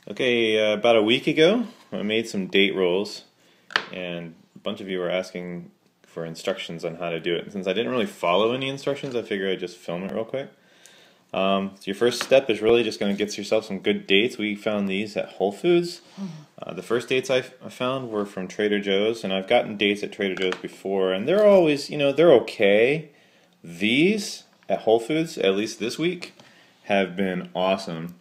Okay, about a week ago, I made some date rolls, and a bunch of you were asking for instructions on how to do it. And since I didn't really follow any instructions, I figured I'd just film it real quick. So your first step is really just going to get yourself some good dates. We found these at Whole Foods. The first dates I found were from Trader Joe's, and I've gotten dates at Trader Joe's before, and they're always, they're okay. These at Whole Foods, at least this week, have been awesome.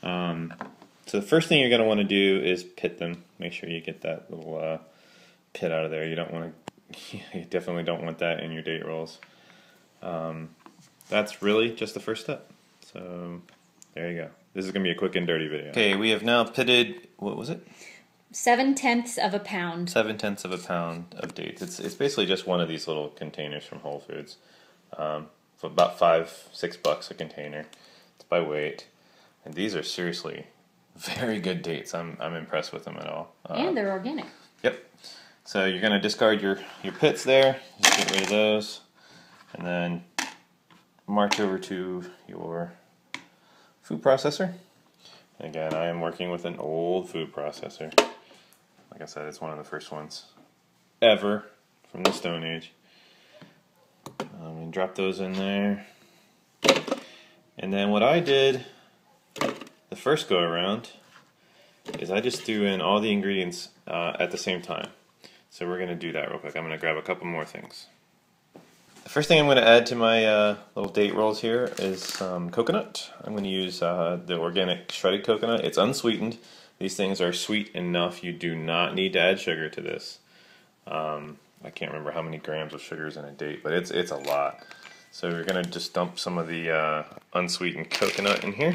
So the first thing you're going to want to do is pit them. Make sure you get that little pit out of there. You don't want to, you definitely don't want that in your date rolls. That's really just the first step. So there you go. This is going to be a quick and dirty video. Okay, we have now pitted, what was it? 7/10 of a pound. 7/10 of a pound of dates. It's basically just one of these little containers from Whole Foods. For about $5-6 a container. It's by weight. And these are seriously very good dates. I'm impressed with them at all. And they're organic. Yep. So you're going to discard your pits there. Just get rid of those. And then march over to your food processor. And again, I am working with an old food processor. Like I said, it's one of the first ones ever from the Stone Age. And drop those in there. And then what I did the first go around is I just threw in all the ingredients at the same time. So we're going to do that real quick. I'm going to grab a couple more things. The first thing I'm going to add to my little date rolls here is some coconut. I'm going to use the organic shredded coconut. It's unsweetened. These things are sweet enough. You do not need to add sugar to this. I can't remember how many grams of sugar is in a date, but it's a lot. So we're going to just dump some of the unsweetened coconut in here.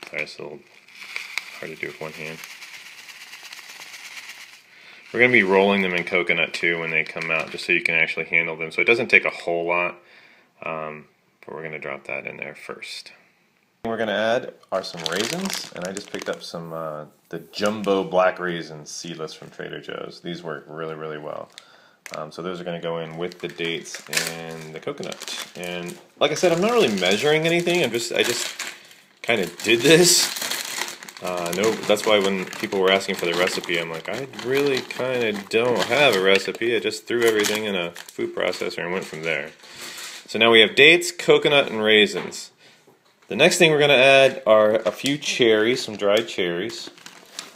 Sorry, it's a little hard to do with one hand. We're going to be rolling them in coconut too when they come out, just so you can actually handle them. So it doesn't take a whole lot, but we're going to drop that in there first. What we're going to add are some raisins, and I just picked up some the jumbo black raisins, seedless from Trader Joe's. These work really, really well. So those are going to go in with the dates and the coconut. And like I said, I'm not really measuring anything. I just kind of did this. No, that's why when people were asking for the recipe, I'm like, I really kind of don't have a recipe. I just threw everything in a food processor and went from there. So now we have dates, coconut, and raisins. The next thing we're going to add are a few cherries, some dried cherries.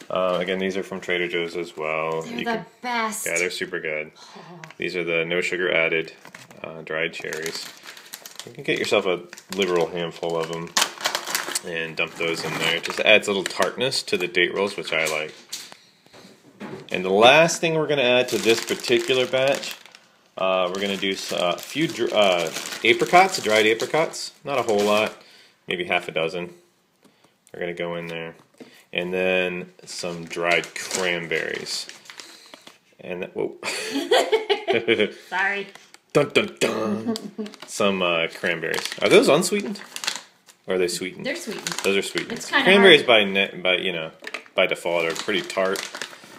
Again, these are from Trader Joe's as well. They're the best. Yeah, they're super good. These are the no sugar added dried cherries. You can get yourself a liberal handful of them and dump those in there. It just adds a little tartness to the date rolls, which I like. And the last thing we're going to add to this particular batch, we're going to do a few apricots, dried apricots. Not a whole lot, maybe half a dozen. We're going to go in there. And then some dried cranberries. And whoa. Sorry. Dun dun dun. Some cranberries. Are those unsweetened? Or are they sweetened? They're sweetened. Those are sweetened. It's kind of cranberries hard. by default are pretty tart.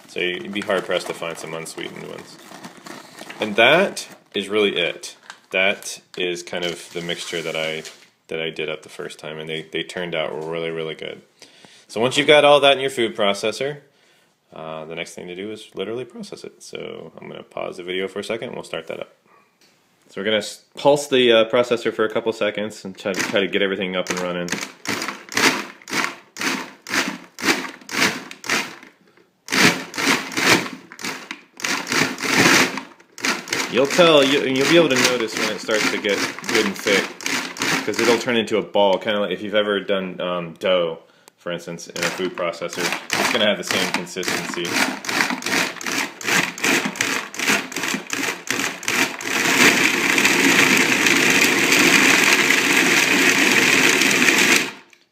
So you'd be hard pressed to find some unsweetened ones. And that is really it. That is kind of the mixture that I did up the first time, and they turned out really, really good. So once you've got all that in your food processor, the next thing to do is literally process it. So I'm going to pause the video for a second and we'll start that up. So we're going to pulse the processor for a couple seconds and try to get everything up and running. You'll be able to notice when it starts to get good and thick, because it'll turn into a ball, kind of like if you've ever done dough, for instance, in a food processor. It's going to have the same consistency.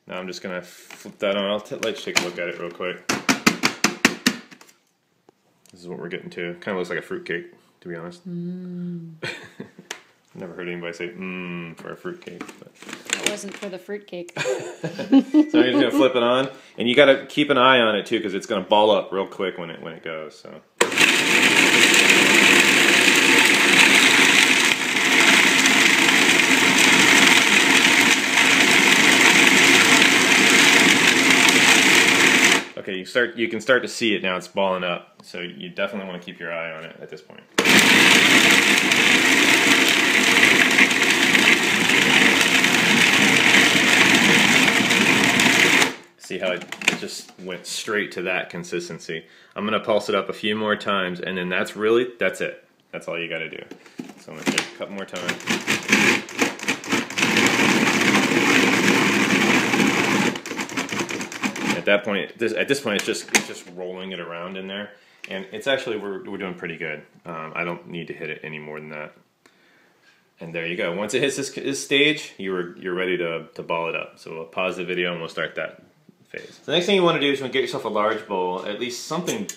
Now I'm just going to flip that on. Let's take a look at it real quick. This is what we're getting to. Kind of looks like a fruitcake, to be honest. I've never heard anybody say for a fruitcake. It wasn't for the fruitcake. So I'm just gonna flip it on, and you gotta keep an eye on it too, because it's gonna ball up real quick when it goes. So. you can start to see it now. It's balling up, so you definitely want to keep your eye on it at this point. See how it just went straight to that consistency. I'm gonna pulse it up a few more times, and then that's it. That's all you gotta do. So I'm gonna take a couple more times. At this point, it's just rolling it around in there, and it's actually we're doing pretty good. I don't need to hit it any more than that. And there you go. Once it hits this stage, you're ready to ball it up. So we'll pause the video and we'll start that phase. The next thing you want to do is get yourself a large bowl, at least something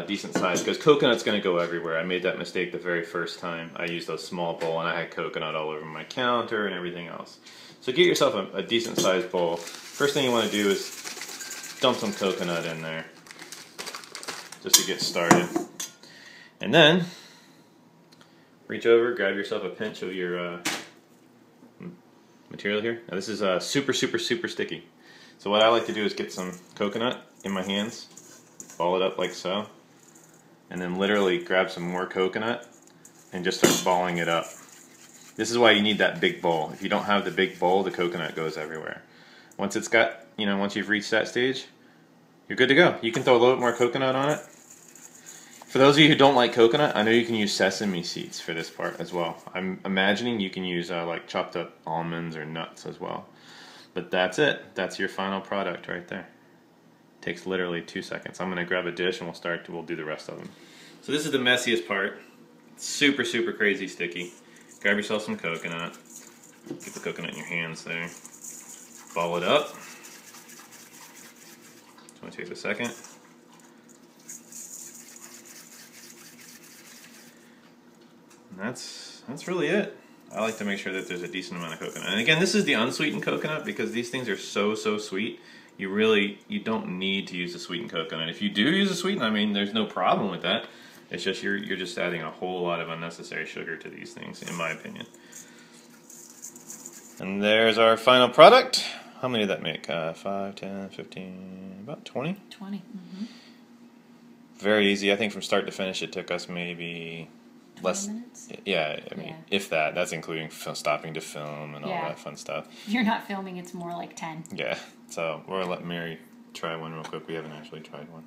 decent size, because coconut's going to go everywhere. I made that mistake the very first time. I used a small bowl and I had coconut all over my counter and everything else. So get yourself a decent sized bowl. First thing you want to do is dump some coconut in there, just to get started. And then reach over, grab yourself a pinch of your material here. Now this is super sticky. So what I like to do is get some coconut in my hands, ball it up like so, and then literally grab some more coconut and just start balling it up. This is why you need that big bowl. If you don't have the big bowl, the coconut goes everywhere. Once it's got, once you've reached that stage, you're good to go. You can throw a little bit more coconut on it. For those of you who don't like coconut, I know you can use sesame seeds for this part as well. I'm imagining you can use like chopped up almonds or nuts as well. But that's it. That's your final product right there. Takes literally 2 seconds. I'm gonna grab a dish and we'll do the rest of them. So this is the messiest part. It's super crazy sticky. Grab yourself some coconut. Get the coconut in your hands there. Ball it up. It's gonna take a second. And that's really it. I like to make sure that there's a decent amount of coconut. And again, this is the unsweetened coconut because these things are so sweet. You don't need to use the sweetened coconut. If you do use a sweetened, I mean, there's no problem with that. It's just you're just adding a whole lot of unnecessary sugar to these things, in my opinion. And there's our final product. How many did that make? 5, 10, 15, about 20? 20. Mm-hmm. Very easy. I think from start to finish it took us maybe less minutes? Yeah, I mean, if that. That's including stopping to film and all that fun stuff. If you're not filming, it's more like 10. Yeah, so we're going to let Mary try one real quick. We haven't actually tried one.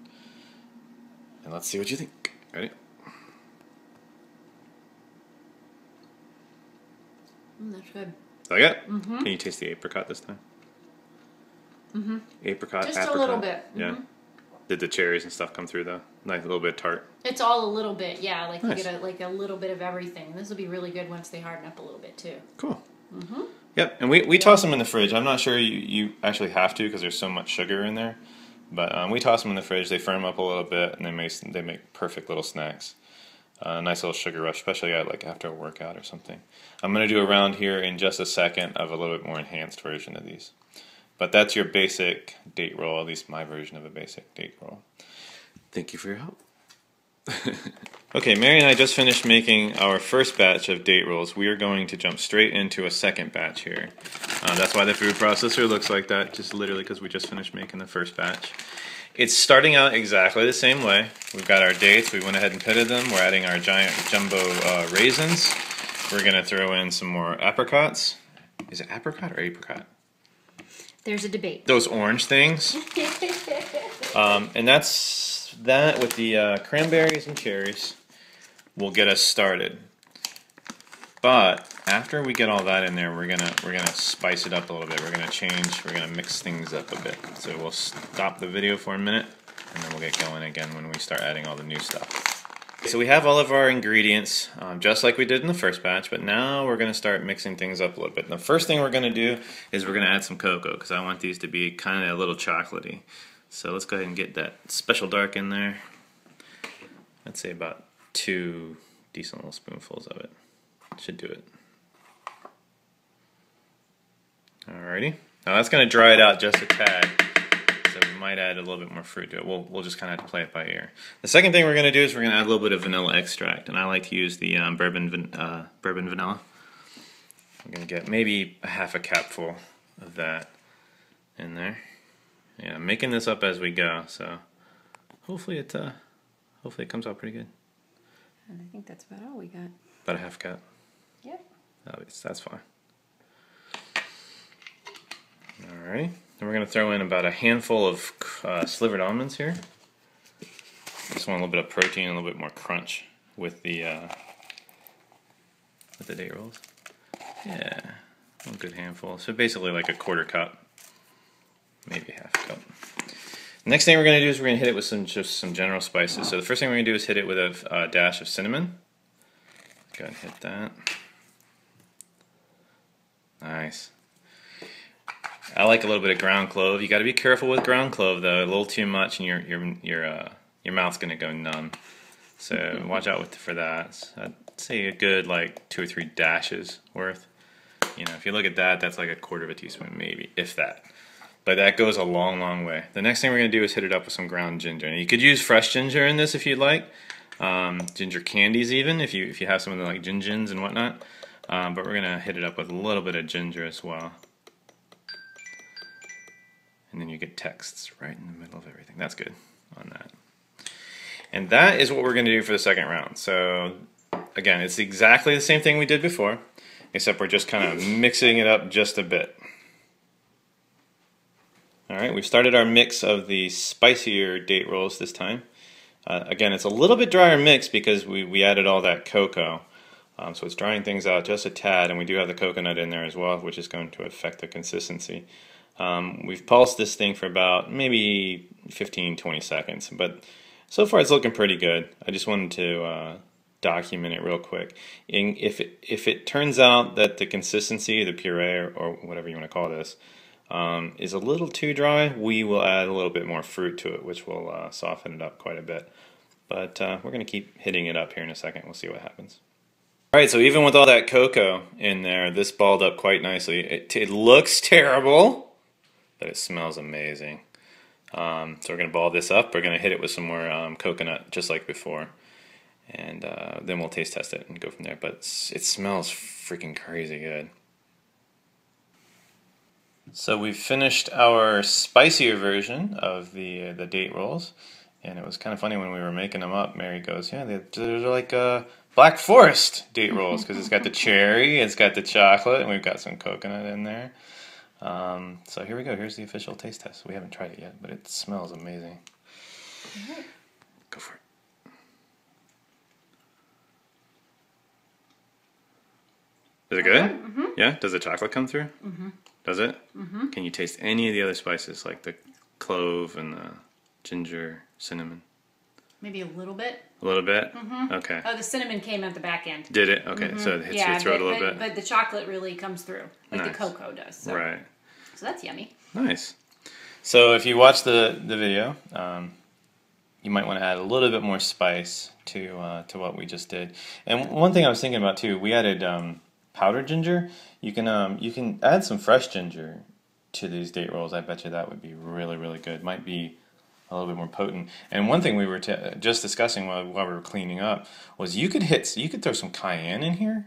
And let's see what you think. Ready? That's good. Like it? Mm-hmm. Can you taste the apricot this time? Mm-hmm. Apricot, just apricot. A little bit. Mm-hmm. Yeah. Did the cherries and stuff come through though? Like a little bit tart. It's all a little bit, yeah. Like nice. You get a little bit of everything. This will be really good once they harden up a little bit too. Cool. Mm-hmm. Yep, and we toss them in the fridge. I'm not sure you actually have to because there's so much sugar in there. But we toss them in the fridge. They firm up a little bit, and they make perfect little snacks. Nice little sugar rush, especially like after a workout or something. I'm going to do a round here in just a second of a little bit more enhanced version of these. But that's your basic date roll, at least my version of a basic date roll. Thank you for your help. Okay, Mary and I just finished making our first batch of date rolls. We are going to jump straight into a second batch here. That's why the food processor looks like that, just literally because we just finished making the first batch. It's starting out exactly the same way. We've got our dates, we went ahead and pitted them. We're adding our giant jumbo raisins. We're going to throw in some more apricots. Is it apricot or apricot? There's a debate. Those orange things. And that's that with the cranberries and cherries will get us started. But after we get all that in there, we're gonna spice it up a little bit. We're gonna mix things up a bit. So we'll stop the video for a minute, and then we'll get going again when we start adding all the new stuff. So we have all of our ingredients, just like we did in the first batch, but now we're going to start mixing things up a little bit. And the first thing we're going to do is we're going to add some cocoa, because I want these to be kind of a little chocolatey. So let's go ahead and get that special dark in there. I'd say about 2 decent little spoonfuls of it. Should do it. Alrighty. Now that's going to dry it out just a tad. So we might add a little bit more fruit to it. We'll just kind of have to play it by ear. The second thing we're going to do is we're going to add a little bit of vanilla extract, and I like to use the bourbon vanilla. I'm going to get maybe a half a capful of that in there. Yeah, I'm making this up as we go, so hopefully it comes out pretty good. And I think that's about all we got. About a half cup. Yep. Oh, that's fine. All right. Then we're going to throw in about a handful of slivered almonds here. Just want a little bit of protein and a little bit more crunch with the date rolls. Yeah, a good handful. So basically like a quarter cup, maybe half a cup. Next thing we're going to do is we're going to hit it with some general spices. So the first thing we're going to do is hit it with a dash of cinnamon. Go ahead and hit that. Nice. I like a little bit of ground clove. You got to be careful with ground clove though. A little too much and your mouth's going to go numb. So watch out for that. I'd say a good like 2 or 3 dashes worth. You know, if you look at that, that's like a quarter of a teaspoon maybe, if that. But that goes a long, long way. The next thing we're going to do is hit it up with some ground ginger. And you could use fresh ginger in this if you'd like. Ginger candies even, if you have some of the like gingins and whatnot. But we're going to hit it up with a little bit of ginger as well. And then you get texts right in the middle of everything. That's good on that. And that is what we're going to do for the second round. So again, it's exactly the same thing we did before, except we're just kind of mixing it up just a bit. Alright, we've started our mix of the spicier date rolls this time. Again, it's a little bit drier mix because we added all that cocoa. So it's drying things out just a tad, and we do have the coconut in there as well, which is going to affect the consistency. We've pulsed this thing for about maybe 15-20 seconds, but so far it's looking pretty good. I just wanted to document it real quick. And if it turns out that the consistency, the puree or whatever you want to call this, is a little too dry, we will add a little bit more fruit to it, which will soften it up quite a bit. But we're going to keep hitting it up here in a second. We'll see what happens. Alright, so even with all that cocoa in there, this balled up quite nicely. It looks terrible, but it smells amazing. So we're going to ball this up. We're going to hit it with some more coconut, just like before. And then we'll taste test it and go from there. But it smells freaking crazy good. So we've finished our spicier version of the date rolls. And it was kind of funny when we were making them up. Mary goes, yeah, they're like Black Forest date rolls because it's got the cherry, it's got the chocolate, and we've got some coconut in there. So here we go. Here's the official taste test. We haven't tried it yet, but it smells amazing. Go for it. Is it good? Mm-hmm. Yeah? Does the chocolate come through? Mm-hmm. Does it? Mm-hmm. Can you taste any of the other spices, like the clove and the ginger, cinnamon? Maybe a little bit. A little bit? Mm-hmm. Okay. Oh, the cinnamon came at the back end. Did it? Okay, so it hits your throat a little bit. But the chocolate really comes through, like Nice. the cocoa does. So. Right. So that's yummy. Nice. So if you watch the video, you might want to add a little bit more spice to what we just did. And one thing I was thinking about too, we added powdered ginger. You can add some fresh ginger to these date rolls. I bet you that would be really, really good. Might be a little bit more potent. And one thing we were just discussing while we were cleaning up was you could throw some cayenne in here,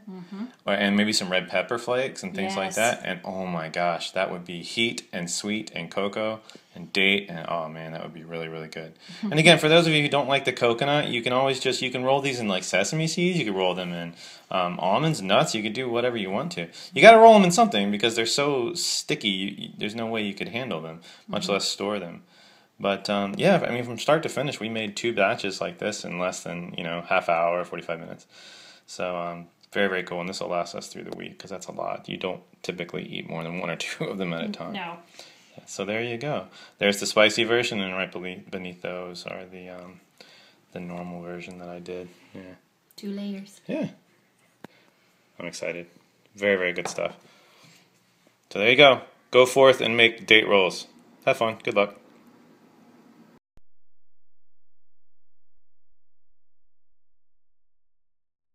and maybe some red pepper flakes and things like that. And oh my gosh, that would be heat and sweet and cocoa and date, and oh man, that would be really, really good. And again, for those of you who don't like the coconut, you can always you can roll these in like sesame seeds. You could roll them in almonds, nuts. You could do whatever you want to. You got to roll them in something because they're so sticky. There's no way you could handle them, much less store them. But yeah, I mean, from start to finish, we made 2 batches like this in less than half hour, 45 minutes. So very, very cool, and this will last us through the week because that's a lot. You don't typically eat more than 1 or 2 of them at a time. No. Yeah, so there you go. There's the spicy version, and right beneath those are the normal version that I did. Yeah. 2 layers. Yeah. I'm excited. Very, very good stuff. So there you go. Go forth and make date rolls. Have fun. Good luck.